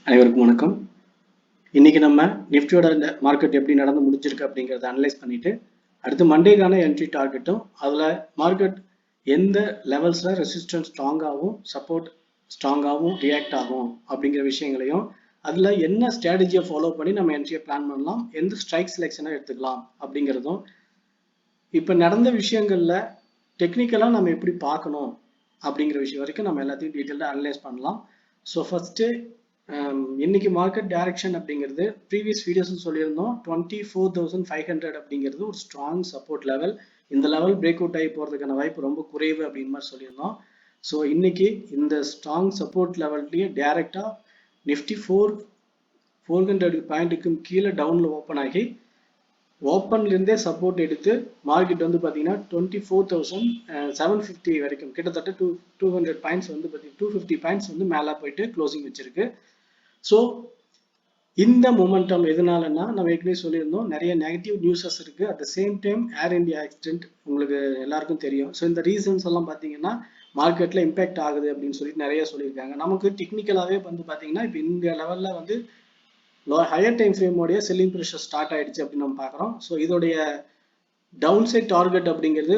அனைவருக்கும் வணக்கம். இன்னைக்கு நம்ம நிஃப்டியோட மார்க்கெட் எப்படி நடந்து முடிஞ்சிருக்கு அப்படிங்கிறத அனலைஸ் பண்ணிட்டு அடுத்து மண்டேக்கான என்ட்ரி டார்கெட்டும் அதில் மார்க்கெட் எந்த லெவல்ஸில் ரெசிஸ்டன்ஸ் ஸ்ட்ராங்காகவும் சப்போர்ட் ஸ்ட்ராங்காகவும் ரியாக்ட் ஆகும் அப்படிங்கிற விஷயங்களையும் அதில் என்ன ஸ்ட்ராட்டஜியை ஃபாலோ பண்ணி நம்ம என்ட்ரியை பிளான் பண்ணலாம், எந்த ஸ்ட்ரைக் செலெக்ஷனை எடுத்துக்கலாம் அப்படிங்கிறதும், இப்போ நடந்த விஷயங்களில் டெக்னிக்கலாக நம்ம எப்படி பார்க்கணும் அப்படிங்கிற விஷயம் வரைக்கும் நம்ம எல்லாத்தையும் டீட்டெயிலாக அனலைஸ் பண்ணலாம். ஸோ ஃபஸ்ட்டு இன்னைக்கு மார்க்கெட் டைரக்ஷன் அப்படிங்கிறது ப்ரீவியஸ் வீடியோஸ் சொல்லியிருந்தோம். 24,500 அப்படிங்கிறது ஒரு ஸ்ட்ராங் சப்போர்ட் லெவல். இந்த லெவல் பிரேக் அவுட் ஆகி போகிறதுக்கான வாய்ப்பு ரொம்ப குறைவு அப்படின்னு மாதிரி சொல்லியிருந்தோம். ஸோ இன்னைக்கு இந்த ஸ்ட்ராங் சப்போர்ட் லெவல்லையே டைரக்டாக நிஃப்டி 400 பாயிண்ட்டுக்கு கீழே டவுனில் ஓப்பன் ஆகி ஓப்பன்லேருந்தே சப்போர்ட் எடுத்து மார்க்கெட் வந்து பார்த்தீங்கன்னா 24,750 வரைக்கும் கிட்டத்தட்ட 200 பாயிண்ட்ஸ் வந்து பார்த்தீங்கன்னா 250 பாயிண்ட்ஸ் வந்து மேலே போயிட்டு க்ளோசிங் வச்சிருக்கு. ஸோ இந்த மொமெண்டம் எதனாலன்னா நம்ம ஏற்கனவே சொல்லியிருந்தோம், நிறைய நெகட்டிவ் நியூஸஸ் இருக்கு. At the same time air India accident உங்களுக்கு எல்லாருக்கும் தெரியும். ஸோ இந்த ரீசன்ஸ் எல்லாம் பார்த்தீங்கன்னா மார்க்கெட்ல இம்பாக்ட் ஆகுது அப்படின்னு சொல்லிட்டு நிறைய சொல்லியிருக்காங்க. நமக்கு டெக்னிக்கலாகவே வந்து பார்த்தீங்கன்னா இப்போ இந்த லெவலில் வந்து ஹையர் டைம் ஃப்ரேமோடைய செல்லிங் ப்ரெஷர் ஸ்டார்ட் ஆயிடுச்சு அப்படின்னு நம்ம பார்க்குறோம். ஸோ இதோடைய டவுன் சைட் டார்கெட் அப்படிங்கிறது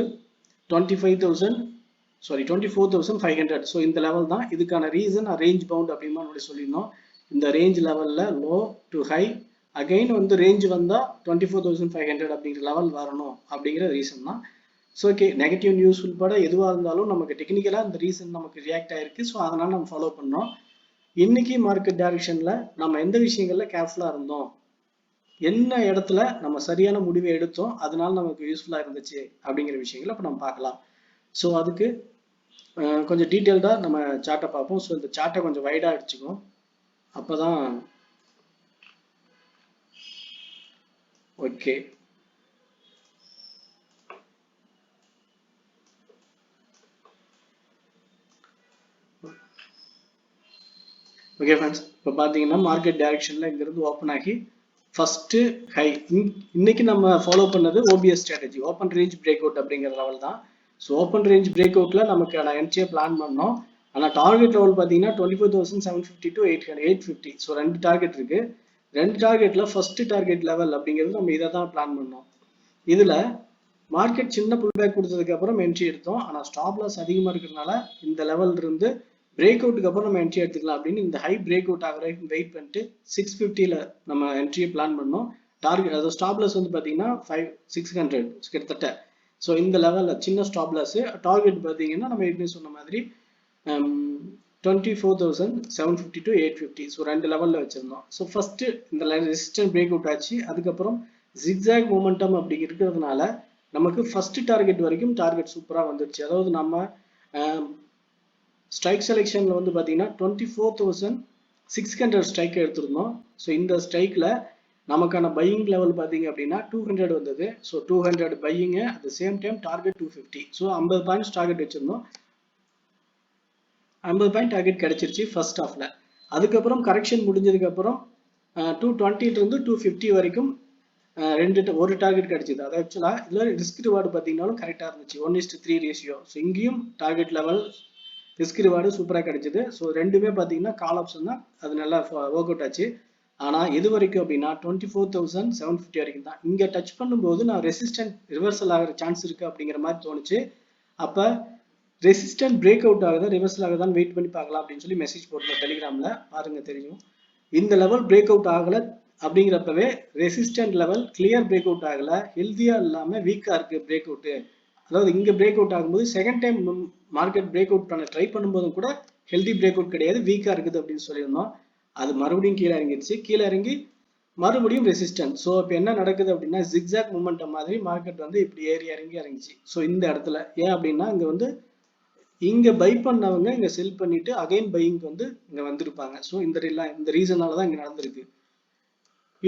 24,500. ஸோ இந்த லெவல் தான் இதுக்கான ரீசன் ரேஞ்ச் பவுண்ட் அப்படின்னு சொல்லியிருந்தோம். இந்த ரேஞ்ச் லெவலில் லோ டு ஹை அகைன் வந்து ரேஞ்ச் வந்தால் 24,500 அப்படிங்கிற லெவல் வரணும் அப்படிங்கிற ரீசன் தான். ஸோ ஓகே, நெகட்டிவ் நியூஸ் உட்பட எதுவாக இருந்தாலும் நமக்கு டெக்னிக்கலாக இந்த ரீசன் நமக்கு ரியாக்ட் ஆயிருக்கு. ஸோ அதனால் நம்ம ஃபாலோ பண்ணோம். இன்னைக்கு மார்க்கெட் டைரக்ஷனில் நம்ம எந்த விஷயங்களில் கேர்ஃபுல்லாக இருந்தோம், என்ன இடத்துல நம்ம சரியான முடிவை எடுத்தோம், அதனால நமக்கு யூஸ்ஃபுல்லாக இருந்துச்சு அப்படிங்கிற விஷயங்களை இப்போ நம்ம பார்க்கலாம். ஸோ அதுக்கு கொஞ்சம் டீட்டெயில்டாக நம்ம சார்ட்டை பார்ப்போம். ஸோ இந்த சார்ட்டை கொஞ்சம் வைடாக அடிச்சுக்கோம், அப்போதான் ஓகே. ஓகே ஃப்ரெண்ட்ஸ், இப்போ பார்த்தீங்கன்னா மார்க்கெட் டைரக்ஷனில் இங்கிருந்து ஓப்பன் ஆகி ஃபஸ்ட்டு ஹை இன்னைக்கு நம்ம ஃபாலோ பண்ணது OPS strategy, open range break out அப்படிங்கிற லெவல் தான். ஸோ ஓப்பன் ரேஞ்ச் பிரேக் அவுட்டில் நமக்கான என்ட்ரியை பிளான் பண்ணோம். ஆனால் டார்கெட் லெவல் பார்த்தீங்கன்னா 24,750 to 850. ஸோ ரெண்டு டார்கெட் இருக்குது. ரெண்டு டார்கெட்டில் ஃபஸ்ட்டு டார்கெட் லெவல் அப்படிங்கிறது நம்ம இதை தான் பிளான் பண்ணோம். இதில் மார்க்கெட் சின்ன புல் பேக் கொடுத்ததுக்கு அப்புறம் என்ட்ரி எடுத்தோம். ஆனால் ஸ்டாப் லாஸ் அதிகமாக இருக்கிறதுனால இந்த லெவல் இருந்து பிரேக் அவுட்டுக்கு அப்புறம் நம்ம என்ட்ரி எடுத்துக்கலாம் அப்படின்னு இந்த ஹை பிரேக் அவுட் ஆகிற வெயிட் பண்ணிட்டு 650ல நம்ம என்ட்ரியை பிளான் பண்ணோம். டார்கெட் அதாவது ஸ்டாப் லாஸ் வந்து பார்த்தீங்கன்னா 600 கிட்டத்தட்ட. ஸோ இந்த லெவலில் சின்ன ஸ்டாப் லாஸ். டார்கெட் பார்த்தீங்கன்னா நம்ம ஏற்கனவே சொன்ன மாதிரி 24,750 to 850. ஸோ ரெண்டு லெவலில் வச்சுருந்தோம். ஸோ ஃபஸ்ட்டு இந்த ரெசிஸ்டன்ஸ் பிரேக் அவுட் ஆச்சு. அதுக்கப்புறம் ஜிக்ஸாக் மொமெண்டம் அப்படி இருக்கிறதுனால நமக்கு ஃபஸ்ட்டு டார்கெட் வரைக்கும் டார்கெட் சூப்பராக வந்துடுச்சு. அதாவது நம்ம ஸ்ட்ரைக் செலெக்ஷனில் வந்து பார்த்தீங்கன்னா 24,600 ஸ்ட்ரைக் எடுத்திருந்தோம். ஸோ இந்த ஸ்ட்ரைக்கில் நமக்கான பையிங் லெவல் பார்த்தீங்க அப்படின்னா 200 வந்தது. So 200 buying, at the same time target 250. So 50 points target வச்சுருந்தோம். 50 பாயிண்ட் டார்கெட் கிடைச்சிருச்சு ஃபர்ஸ்ட் ஹாஃப்ல. அதுக்கப்புறம் கரெக்ஷன் முடிஞ்சதுக்கப்புறம் 220 250 வரைக்கும் ஒரு டார்கெட் கிடைச்சிது. அது ஆக்சுவலாக இதில் ரிஸ்க் ரிவார்டு பார்த்தீங்கன்னாலும் கரெக்டாக இருந்துச்சு, 1:3 ரேஷியோ. ஸோ இங்கேயும் டார்கெட் லெவல் ரிஸ்க் ரிவார்டு சூப்பராக கிடைச்சிது. ஸோ ரெண்டுமே பார்த்தீங்கன்னா கால் ஆப்ஷன் தான், அது நல்லா ஒர்க் அவுட் ஆச்சு. ஆனால் எது வரைக்கும் அப்படின்னா 24,750 வரைக்கும் தான். இங்கே டச் பண்ணும்போது நான் ரெசிஸ்டன்ட் ரிவர்சல் ஆகிற சான்ஸ் இருக்குது அப்படிங்கிற மாதிரி தோணுச்சு. அப்போ ரெசிஸ்டன்ட் பிரேக் அவுட் ஆகுதா ரிவர்சல் ஆகுதான்னு வெயிட் பண்ணி பார்க்கலாம் அப்படின்னு சொல்லி மெசேஜ் போட்டோம் டெலிகிராமில், பாருங்கள் தெரியும். இந்த லெவல் பிரேக் அவுட் ஆகலை அப்படிங்கிறப்பவே resistant level clear break out ஆகலை, ஹெல்த்தியாக இல்லாமல் வீக்காக இருக்குது பிரேக் அவுட்டு. அதாவது இங்கே பிரேக் அவுட் ஆகும்போது second time market break out பண்ண ட்ரை பண்ணும்போதும் கூட ஹெல்தி பிரேக் அவுட் கிடையாது, வீக்காக இருக்குது அப்படின்னு சொல்லியிருந்தோம். அது மறுபடியும் கீழே இறங்கிடுச்சு. கீழே இறங்கி மறுபடியும் ரெசிஸ்டன்ட். ஸோ இப்போ என்ன நடக்குது அப்படின்னா ஜிக்ஸாக் மூமெண்டம் மாதிரி மார்க்கெட் வந்து இப்படி ஏறி இறங்கிச்சு. ஸோ இந்த இடத்துல ஏன் அப்படின்னா இங்கே வந்து இங்கே பை பண்ணவங்க இங்கே செல் பண்ணிட்டு அகைன் பையிங்க்கு வந்து இங்கே வந்திருப்பாங்க. ஸோ இந்த ரீசனால தான் இங்கே நடந்திருக்கு.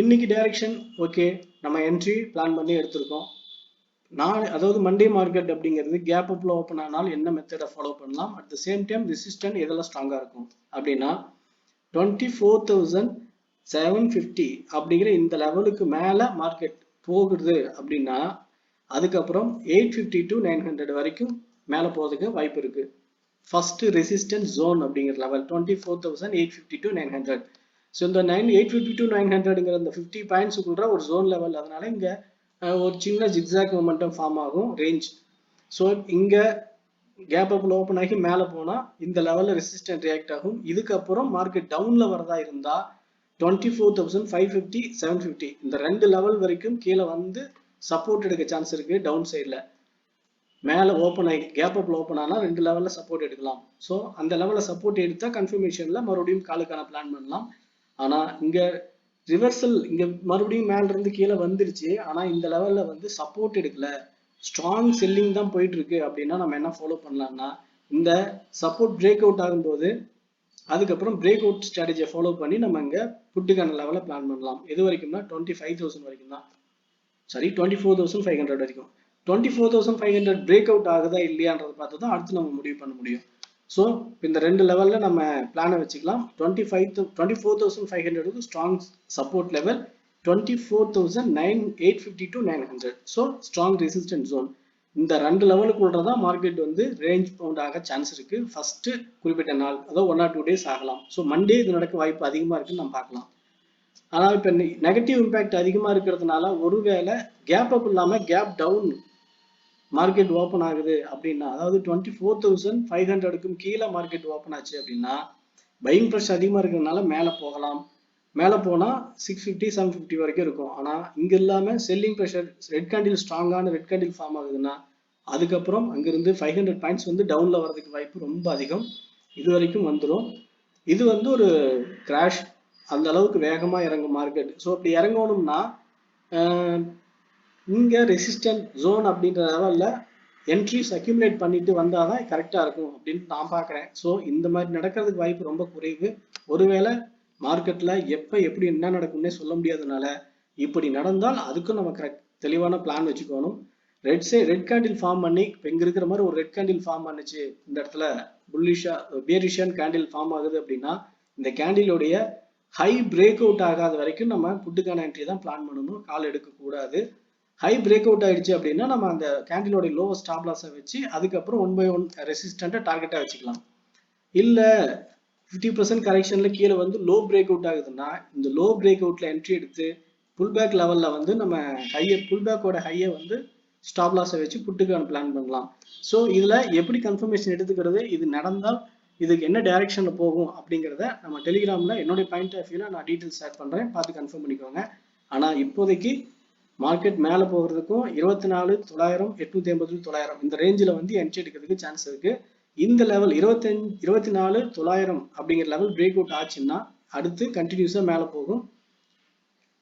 இன்னைக்கு டைரக்ஷன் ஓகே, நம்ம என்ட்ரி பிளான் பண்ணி எடுத்திருக்கோம். அதாவது மண்டே மார்க்கெட் அப்படிங்கிறது கேப் அப்ல ஓப்பன் ஆனால் என்ன மெத்தடை ஃபாலோ பண்ணலாம், at the same time resistant எதெல்லாம் ஸ்ட்ராங்காக இருக்கும் அப்படின்னா 24,750 அப்படிங்கிற இந்த லெவலுக்கு மேலே மார்க்கெட் போகுது அப்படின்னா அதுக்கப்புறம் 850 to 900 வரைக்கும் மேலே போகிறதுக்கு வாய்ப்பு இருக்கு. ஃபர்ஸ்ட் ரெசிஸ்டன்ஸ் ஜோன் அப்படிங்கிற லெவல் 24,850 to 900. ஸோ இந்த 850 to 900ங்கிற இந்த 50 பாயிண்ட்ஸுக்குள்ள ஒரு ஜோன் லெவல், அதனால இங்க ஒரு சின்ன ஜிக்ஸாக் மொமெண்டம் ஃபார்ம் ஆகும் ரேஞ்ச். ஸோ இங்க கேப் அப்ல ஓப்பன் ஆகி மேலே போனா இந்த லெவல்ல ரெசிஸ்டன்ட் ரியாக்ட் ஆகும். இதுக்கப்புறம் மார்க்கெட் டவுன்ல வரதா இருந்தா 24,550 750 இந்த ரெண்டு லெவல் வரைக்கும் கீழே வந்து சப்போர்ட் எடுக்க சான்ஸ் இருக்கு. டவுன் சைட்ல மேலே ஓப்பன் ஆகி கேப் அப்ல ஓப்பன் ஆனா ரெண்டு லெவல்ல சப்போர்ட் எடுக்கலாம். ஸோ அந்த லெவல்ல சப்போர்ட் எடுத்தா கன்ஃபர்மேஷன்ல மறுபடியும் காலுக்கான பிளான் பண்ணலாம். ஆனா இங்க ரிவர்சல் இங்க மறுபடியும் மேல இருந்து கீழே வந்துருச்சு. ஆனா இந்த லெவல்ல வந்து சப்போர்ட் எடுக்கல, ஸ்ட்ராங் செல்லிங் தான் போயிட்டு இருக்கு அப்படின்னா நம்ம என்ன ஃபாலோ பண்ணலாம்னா, இந்த சப்போர்ட் பிரேக் அவுட் ஆகும்போது அதுக்கப்புறம் பிரேக் அவுட் ஸ்ட்ராட்டஜியை ஃபாலோ பண்ணி நம்ம இங்க புட்டுக்கான லெவலை பிளான் பண்ணலாம். எது வரைக்கும்னா 25,000 வரைக்கும் தான், சாரி 24,500 வரைக்கும். 24,500 பிரேக் அவுட் ஆகுதா இல்லையான்றதை பார்த்து தான் அடுத்து நம்ம முடிவு பண்ண முடியும். ஸோ இந்த ரெண்டு லெவல்ல நம்ம பிளானை வச்சுக்கலாம். 24,500 strong support level, 24,850 to 900 so strong resistant zone. இந்த ரெண்டு லெவலுக்குள்ள தான் மார்க்கெட் வந்து ரேஞ்ச் பவுண்ட் ஆக சான்ஸ் இருக்கு. ஃபர்ஸ்ட் குறிப்பிட்ட நாள், அதாவது 1 or 2 days ஆகலாம். ஸோ மண்டே இது நடக்க வாய்ப்பு அதிகமா இருக்குன்னு நம்ம பார்க்கலாம். ஆனா இப்ப நெகட்டிவ் இம்பாக்ட் அதிகமா இருக்கிறதுனால ஒருவேளை கேப் அப் இல்லாம கேப் டவுன் மார்க்கெட் ஓப்பன் ஆகுது அப்படின்னா, அதாவது 24,500க்கும் கீழே மார்க்கெட் ஓப்பன் ஆச்சு அப்படின்னா பையிங் ப்ரெஷர் அதிகமா இருக்கிறதுனால மேல போகலாம். மேல போனா 650 750 வரைக்கும் இருக்கும். ஆனா இங்க இல்லாம செல்லிங் ப்ரெஷர் ரெட் கேண்டில் ஸ்ட்ராங்கான ரெட் கேண்டில் ஃபார்ம் ஆகுதுன்னா அதுக்கப்புறம் அங்கிருந்து 500 பாயிண்ட்ஸ் வந்து டவுன்ல வர்றதுக்கு வாய்ப்பு ரொம்ப அதிகம். இது வரைக்கும் வந்துடும். இது வந்து ஒரு கிராஷ், அந்த அளவுக்கு வேகமா இறங்கும் மார்க்கெட். ஸோ அப்படி இறங்கணும்னா இங்க ரெசிஸ்டன்ட் ஜோன் அப்படின்ற லெவல்ல என்ட்ரிஸ் அக்யூமுலேட் பண்ணிட்டு வந்தாதான் கரெக்டா இருக்கும் அப்படின்னு நான் பாக்குறேன். ஸோ இந்த மாதிரி நடக்கிறதுக்கு வாய்ப்பு ரொம்ப குறைவு. ஒருவேளை மார்க்கெட்ல எப்ப எப்படி என்ன நடக்கும்னே சொல்ல முடியாதனால இப்படி நடந்தால் அதுக்கும் நம்ம தெளிவான பிளான் வச்சுக்கணும். ரெட் கேண்டில் ஃபார்ம் பண்ணி இங்க இருக்கிற மாதிரி ஒரு ரெட் கேண்டில் ஃபார்ம் பண்ணுச்சு, இந்த இடத்துல புல்லிஷா பேரிஷியன் கேண்டில் ஃபார்ம் ஆகுது அப்படின்னா இந்த கேண்டிலுடைய ஹை பிரேக் அவுட் ஆகாத வரைக்கும் நம்ம புட்டுக்கான என்ட்ரி தான் பிளான் பண்ணணும், கால் எடுக்க கூடாது. ஹை பிரேக் அவுட் ஆயிடுச்சு அப்படின்னா நம்ம அந்த கேண்டிலோட லோ ஸ்டாப் லாஸை வச்சு அதுக்கப்புறம் 1 by 1 ரெசிஸ்டன்ட்டை டார்கெட்டா வச்சுக்கலாம். இல்ல 50% கரெக்ஷன்ல கீழே வந்து லோ பிரேக் அவுட் ஆகுதுன்னா இந்த லோ பிரேக் அவுட்ல என்ட்ரி எடுத்து புல் பேக் லெவல்ல வந்து நம்ம புல் பேக்கோட ஹையை வந்து ஸ்டாப் லாஸை வச்சு புட்டுக்கான பிளான் பண்ணலாம். ஸோ இதுல எப்படி கன்ஃபர்மேஷன் எடுத்துக்கிறது, இது நடந்தால் இதுக்கு என்ன டைரக்ஷன்ல போகும் அப்படிங்கிறத நம்ம டெலிகிராம்ல என்னுடைய பாயிண்ட் ஆஃப் வியூல நான் டீடைல்ஸ் ஷேர் பண்றேன், பார்த்து கன்ஃபார்ம் பண்ணிக்கோங்க. ஆனா இப்போதைக்கு மார்க்கெட் மேல போகிறதுக்கும் 24,900 850 900 இந்த ரேஞ்சில் வந்து என்ட்ரி எடுக்கிறதுக்கு சான்ஸ் இருக்கு. இந்த லெவல் 24,900 அப்படிங்கிற லெவல் பிரேக் அவுட் ஆச்சுன்னா அடுத்து கண்டினியூஸா மேல போகும்.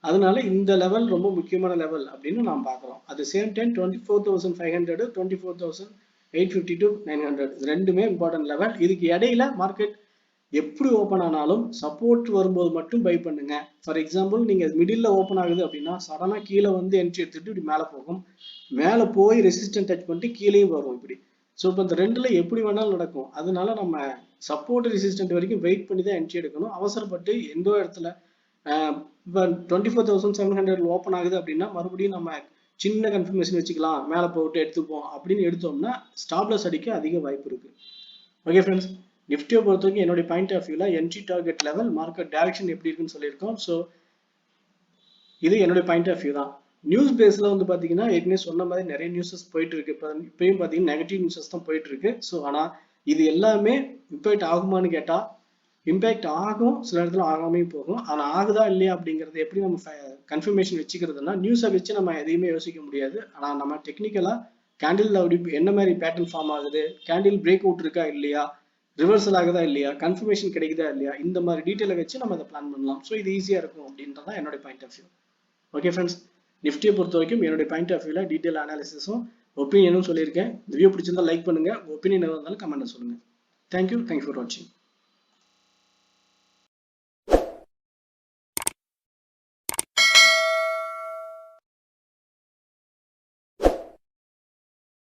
அதனால இந்த லெவல் ரொம்ப முக்கியமான லெவல் அப்படின்னு நாம் பார்க்கிறோம். அட் சேம் டைம் 24,500 24,850 to 900 ரெண்டுமே இம்பார்ட்டன்ட் லெவல். இதுக்கு இடையில மார்க்கெட் எப்படி ஓப்பன் ஆனாலும் சப்போர்ட் வரும்போது மட்டும் பை பண்ணுங்க. ஃபார் எக்ஸாம்பிள் நீங்க மிடில் ஓப்பன் ஆகுது அப்படின்னா சடனா கீழே வந்து என்ட்ரி எடுத்துட்டு இப்படி மேலே போகும், மேலே போய் ரெசிஸ்டன்ட் டச் பண்ணிட்டு கீழேயும் வரும் இப்படி. ஸோ இப்போ இந்த ரெண்டுல எப்படி வேணாலும் நடக்கும். அதனால நம்ம சப்போர்ட் ரெசிஸ்டன்ட் வரைக்கும் வெயிட் பண்ணி தான் என்ட்ரி எடுக்கணும். அவசரப்பட்டு எந்த இடத்துல இப்போ 24,700 ஓப்பன் ஆகுது அப்படின்னா மறுபடியும் நம்ம சின்ன கன்ஃபர்மேஷன் வச்சுக்கலாம், மேலே போட்டு எடுத்துப்போம் அப்படின்னு எடுத்தோம்னா ஸ்டாப்லஸ் அடிக்க அதிக வாய்ப்பு இருக்கு. ஓகே ஃப்ரெண்ட்ஸ், நிஃப்டியை பொறுத்த வரைக்கும் என்னுடைய பாயிண்ட் ஆஃப் வியூல entry target level market direction எப்படி இருக்குன்னு சொல்லியிருக்கோம். ஸோ இது என்னுடைய பாயிண்ட் ஆஃப் வியூ தான். நியூஸ் பேஸ்ல வந்து பாத்தீங்கன்னா ஏற்கனவே சொன்ன மாதிரி நிறைய நியூஸஸ் போயிட்டு இருக்கு. இப்பயும் பாத்தீங்கன்னா நெகட்டிவ் நியூஸஸ் தான் போயிட்டு இருக்கு. ஸோ ஆனா இது எல்லாமே இம்பேக்ட் ஆகுமான்னு கேட்டா இம்பேக்ட் ஆகும், சில இடத்துல ஆகாமையும் போகும். ஆனா ஆகுதா இல்லையா அப்படிங்கறது எப்படி நம்ம கன்ஃபர்மேஷன் வச்சுக்கிறதுனா நியூஸை வச்சு நம்ம எதையுமே யோசிக்க முடியாது. ஆனா நம்ம டெக்னிக்கலா கேண்டில் என்ன மாதிரி பேட்டர்ன் ஃபார்ம் ஆகுது, கேண்டில் பிரேக் அவுட் இருக்கா இல்லையா, ரிவர்சல் ஆகுதா இல்லையா, கன்ஃபர்மேஷன் கிடைக்குதா இல்லையா, இந்த மாதிரி டீட்டெயிலை வச்சு நம்ம அதை பிளான் பண்ணலாம். ஸோ இது ஈஸியா இருக்கும் அப்படின்றதான் என்னோட point of view. Okay friends, நிஃப்டியை பொறுத்த வரைக்கும் என்னுடைய பாயிண்ட் ஆஃப் வியூல டீட்டெயில் அனாலிசிஸும் ஒப்பீனியனும் சொல்லியிருக்கேன். வீடியோ பிடிச்சிருந்தா லைக் பண்ணுங்க, ஒப்பீனியன் இருந்தாலும் கமெண்ட்ல சொல்லுங்க. தேங்க்யூ ஃபார் வாட்சிங்.